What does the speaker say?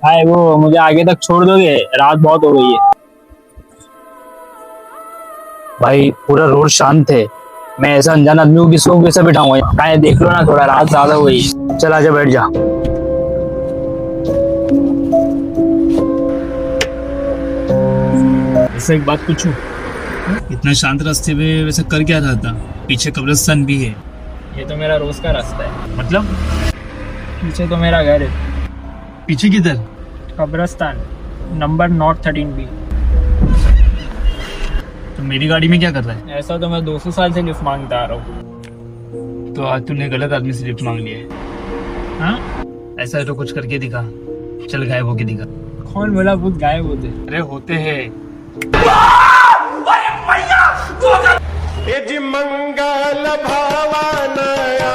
हाय, वो मुझे आगे तक छोड़ दोगे? रात बहुत हो गई है। भाई पूरा रोड शांत है। मैं ऐसा अनजान आदमी को किसको कैसे बिठाऊंगा? कहाँ देख लो ना, थोड़ा रात ज्यादा हो गई। चल आजा, बैठ जा। वैसे एक बात पूछूं? इतना शांत रास्ते पे वैसे कर क्या रहा था? पीछे कब्रिस्तान भी है। ये तो मेरा रोज का रास्ता है। मतलब पीछे तो मेरा घर है। पीछे किधर? कब्रस्तान, नंबर नॉट 13B। तो मेरी गाड़ी में क्या कर रहा है? ऐसा तो मैं 200 साल से लिफ्ट मांगता आ रहा हूँ। तो आज तूने गलत आदमी से लिफ्ट मांग लिया है। हाँ, ऐसा है तो कुछ करके दिखा। चल गायब होके दिखा। कौन बोला भूत गायब होते? अरे होते हैं। यजि मंगल भावनया